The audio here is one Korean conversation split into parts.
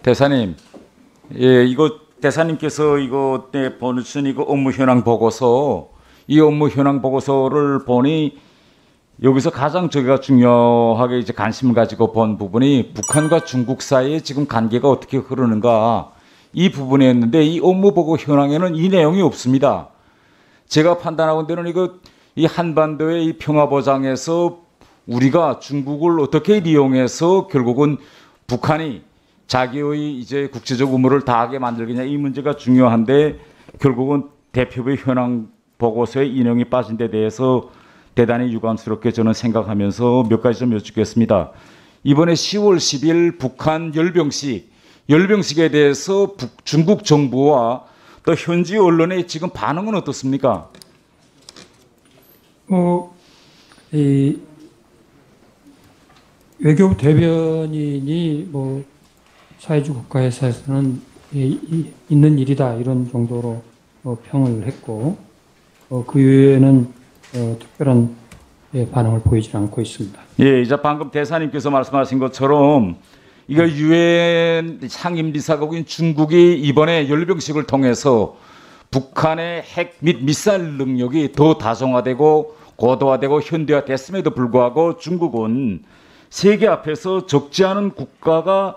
대사님, 예, 이거 대사님께서 이거 보내주신 이거 업무 현황 보고서, 이 업무 현황 보고서를 보니 여기서 가장 저희가 중요하게 이제 관심을 가지고 본 부분이 북한과 중국 사이에 지금 관계가 어떻게 흐르는가 이 부분이었는데, 이 업무 보고 현황에는 이 내용이 없습니다. 제가 판단하건대는 이거 이 한반도의 이 평화 보장에서 우리가 중국을 어떻게 이용해서 결국은 북한이 자기의 이제 국제적 의무를 다하게 만들겠냐, 이 문제가 중요한데 결국은 대표부의 현황 보고서에 인용이 빠진 데 대해서 대단히 유감스럽게 저는 생각하면서 몇 가지 좀 여쭙겠습니다. 이번에 10월 10일 북한 열병식에 대해서 중국 정부와 또 현지 언론의 지금 반응은 어떻습니까? 이 외교부 대변인이 사회주의 국가에서는 있는 일이다 이런 정도로 평을 했고, 그 이후에는 특별한 반응을 보이지 않고 있습니다. 예, 이제 방금 대사님께서 말씀하신 것처럼 이거 유엔 상임비서국인 중국이 이번에 열병식을 통해서 북한의 핵 및 미사일 능력이 더 다정화되고 고도화되고 현대화됐음에도 불구하고 중국은 세계 앞에서 적지 않은 국가가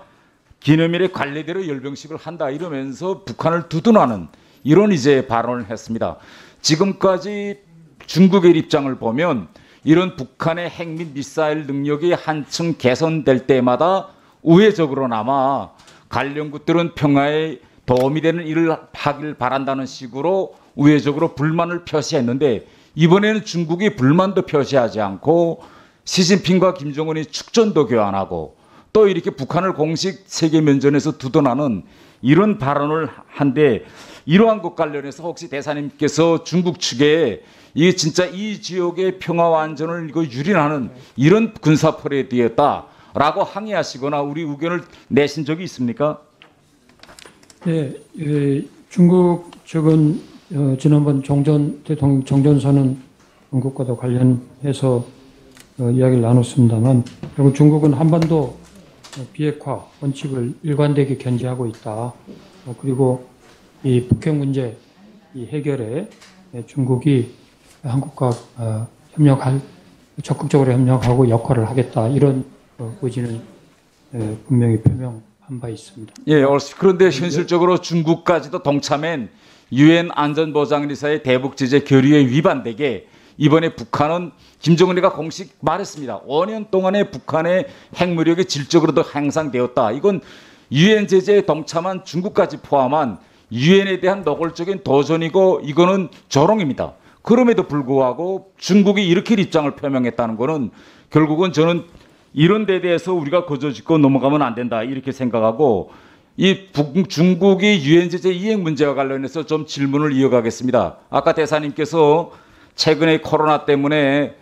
기념일에 관례대로 열병식을 한다 이러면서 북한을 두둔하는 이런 이제 발언을 했습니다. 지금까지 중국의 입장을 보면 이런 북한의 핵 및 미사일 능력이 한층 개선될 때마다 우회적으로나마 관련국들은 평화에 도움이 되는 일을 하길 바란다는 식으로 우회적으로 불만을 표시했는데, 이번에는 중국이 불만도 표시하지 않고 시진핑과 김정은이 축전도 교환하고 또 이렇게 북한을 공식 세계 면전에서 두둔하는 이런 발언을 한데, 이러한 것 관련해서 혹시 대사님께서 중국 측에 이게 진짜 이 지역의 평화와 안전을 이거 유린하는 이런 군사 퍼레이드였다라고 항의하시거나 우리 의견을 내신 적이 있습니까? 네, 중국 측은 지난번 대통령 정전선언 언급과도 관련해서 이야기를 나눴습니다만, 결국 중국은 한반도 비핵화 원칙을 일관되게 견지하고 있다. 그리고 이 북핵 문제 이 해결에 중국이 한국과 적극적으로 협력하고 역할을 하겠다, 이런 의지는 분명히 표명한 바 있습니다. 예, 그런데 현실적으로 중국까지도 동참한 유엔 안전보장리사의 대북 제재 결의에 위반되게 이번에 북한은 김정은이가 공식 말했습니다. 5년 동안에 북한의 핵무력이 질적으로도 향상되었다. 이건 유엔 제재에 동참한 중국까지 포함한 유엔에 대한 노골적인 도전이고 이거는 조롱입니다. 그럼에도 불구하고 중국이 이렇게 입장을 표명했다는 것은 결국은 저는 이런 데 대해서 우리가 거저짓고 넘어가면 안 된다 이렇게 생각하고, 중국이 유엔 제재 이행 문제와 관련해서 좀 질문을 이어가겠습니다. 아까 대사님께서 최근에 코로나 때문에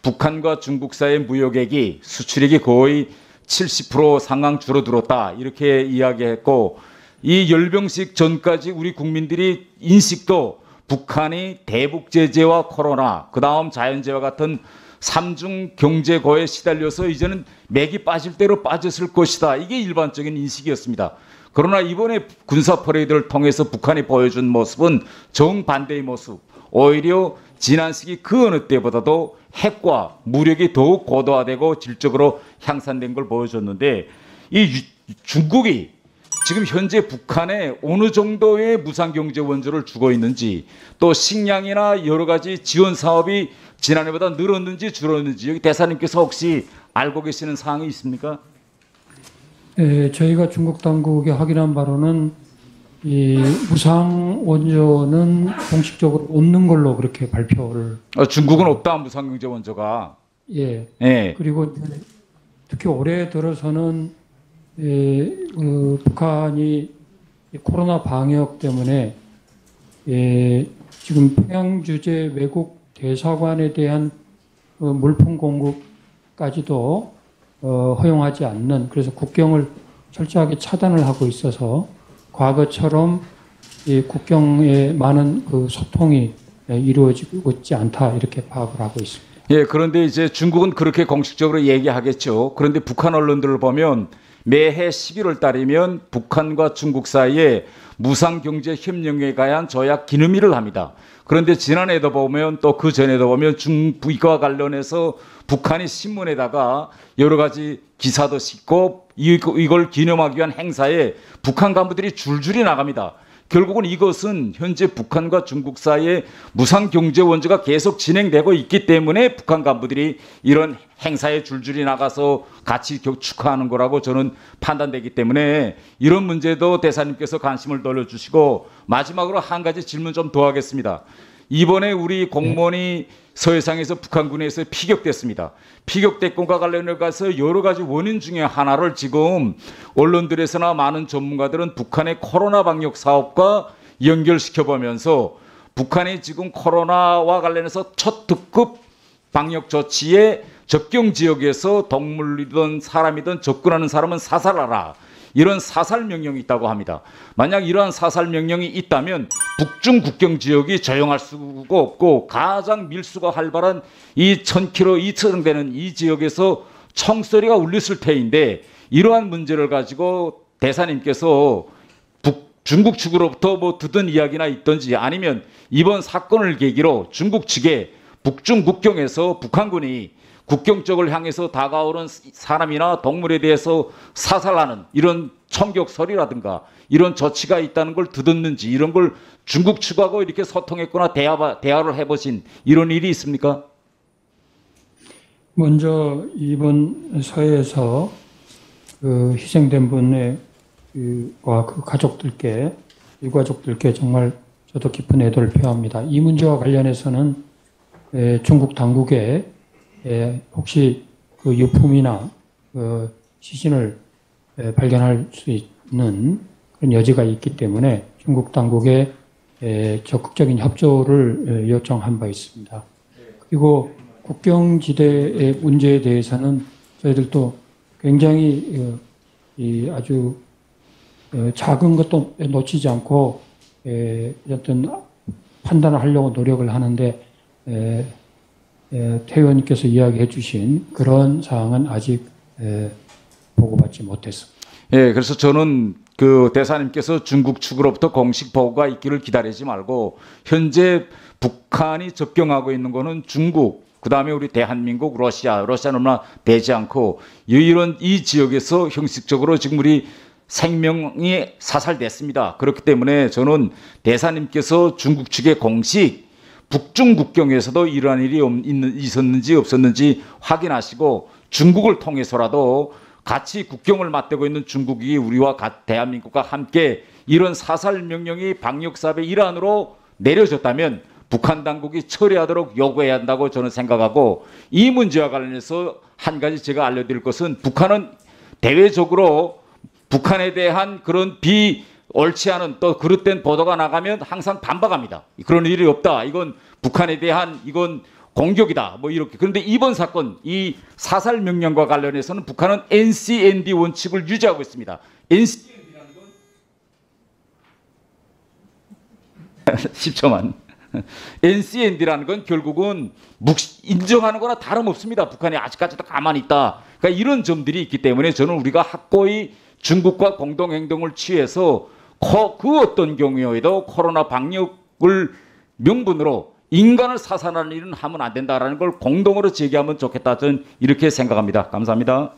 북한과 중국 사이의 무역액이 수출액이 거의 70% 상황 줄어들었다 이렇게 이야기했고, 이 열병식 전까지 우리 국민들이 인식도 북한이 대북 제재와 코로나 그다음 자연재해와 같은 삼중 경제고에 시달려서 이제는 맥이 빠질 대로 빠졌을 것이다, 이게 일반적인 인식이었습니다. 그러나 이번에 군사 퍼레이드를 통해서 북한이 보여준 모습은 정반대의 모습, 오히려 지난 시기 그 어느 때보다도 핵과 무력이 더욱 고도화되고 질적으로 향상된 걸 보여줬는데, 이 중국이 지금 현재 북한에 어느 정도의 무상경제 원조를 주고 있는지, 또 식량이나 여러 가지 지원 사업이 지난해보다 늘었는지 줄었는지 여기 대사님께서 혹시 알고 계시는 사항이 있습니까? 네, 저희가 중국 당국에 확인한 바로는 이 무상 원조는 공식적으로 없는 걸로 그렇게 발표를. 중국은 없다, 무상경제 원조가. 예. 예. 그리고 특히 올해 들어서는 북한이 코로나 방역 때문에 지금 평양 주재 외국 대사관에 대한 물품 공급까지도 허용하지 않는, 그래서 국경을 철저하게 차단을 하고 있어서 과거처럼 이 국경에 많은 그 소통이 이루어지고 있지 않다 이렇게 파악을 하고 있습니다. 예, 그런데 이제 중국은 그렇게 공식적으로 얘기하겠죠. 그런데 북한 언론들을 보면 매해 11월 달이면 북한과 중국 사이에 무상경제협력에 관한 조약 기념일을 합니다. 그런데 지난해도 보면 또 그 전에도 보면 이와 관련해서 북한이 신문에다가 여러 가지 기사도 싣고 이걸 기념하기 위한 행사에 북한 간부들이 줄줄이 나갑니다. 결국은 이것은 현재 북한과 중국 사이에 무상경제원조가 계속 진행되고 있기 때문에 북한 간부들이 이런 행사에 줄줄이 나가서 같이 축하하는 거라고 저는 판단되기 때문에 이런 문제도 대사님께서 관심을 돌려주시고, 마지막으로 한 가지 질문 좀 더 하겠습니다. 이번에 우리 공무원이 서해상에서 북한군에서 피격됐습니다. 피격됐건과 관련해서 여러 가지 원인 중에 하나를 지금 언론들에서나 많은 전문가들은 북한의 코로나 방역 사업과 연결시켜보면서 북한이 지금 코로나와 관련해서 첫 특급 방역 조치에 접경 지역에서 동물이든 사람이든 접근하는 사람은 사살하라, 이런 사살 명령이 있다고 합니다. 만약 이러한 사살 명령이 있다면 북중 국경 지역이 조용할 수가 없고 가장 밀수가 활발한 이 1000km 이상 되는 이 지역에서 총소리가 울렸을 테인데, 이러한 문제를 가지고 대사님께서 중국 측으로부터 뭐 듣은 이야기나 있던지, 아니면 이번 사건을 계기로 중국 측에 북중 국경에서 북한군이 국경 쪽을 향해서 다가오는 사람이나 동물에 대해서 사살하는 이런 총격 소리라든가 이런 조치가 있다는 걸 듣었는지, 이런 걸 중국 측하고 이렇게 소통했거나 대화를 해보신 이런 일이 있습니까? 먼저 이번 서해에서 그 희생된 분의 와 그 가족들께, 일가족들께 정말 저도 깊은 애도를 표합니다. 이 문제와 관련해서는 중국 당국에 혹시 그 유품이나 시신을 발견할 수 있는 그런 여지가 있기 때문에 중국 당국에 적극적인 협조를 요청한 바 있습니다. 그리고 국경지대의 문제에 대해서는 저희들도 굉장히 아주 작은 것도 놓치지 않고 어떤 판단을 하려고 노력을 하는데, 태 의원님께서 이야기해 주신 그런 사항은 아직 보고받지 못했습니다. 예, 그래서 저는 그 대사님께서 중국 측으로부터 공식 보고가 있기를 기다리지 말고, 현재 북한이 접경하고 있는 거는 중국, 그 다음에 우리 대한민국, 러시아는 얼마나 되지 않고, 이런 이 지역에서 형식적으로 지금 우리 생명이 사살됐습니다. 그렇기 때문에 저는 대사님께서 중국 측의 공식 북중 국경에서도 이러한 일이 있었는지 없었는지 확인하시고, 중국을 통해서라도 같이 국경을 맞대고 있는 중국이 우리와 대한민국과 함께 이런 사살 명령이 방역사업의 일환으로 내려졌다면 북한 당국이 처리하도록 요구해야 한다고 저는 생각하고, 이 문제와 관련해서 한 가지 제가 알려드릴 것은, 북한은 대외적으로 북한에 대한 그런 옳지 않은 또 그릇된 보도가 나가면 항상 반박합니다. 그런 일이 없다, 이건 북한에 대한 이건 공격이다, 뭐 이렇게. 그런데 이번 사건, 이 사살 명령과 관련해서는 북한은 NCND 원칙을 유지하고 있습니다. NCND라는 건 10초만. NCND라는 건 결국은 인정하는 거나 다름없습니다. 북한이 아직까지도 가만히 있다. 그러니까 이런 점들이 있기 때문에 저는 우리가 확고히 중국과 공동행동을 취해서 그 어떤 경우에도 코로나 방역을 명분으로 인간을 사살하는 일은 하면 안 된다라는 걸 공동으로 제기하면 좋겠다, 저는 이렇게 생각합니다. 감사합니다.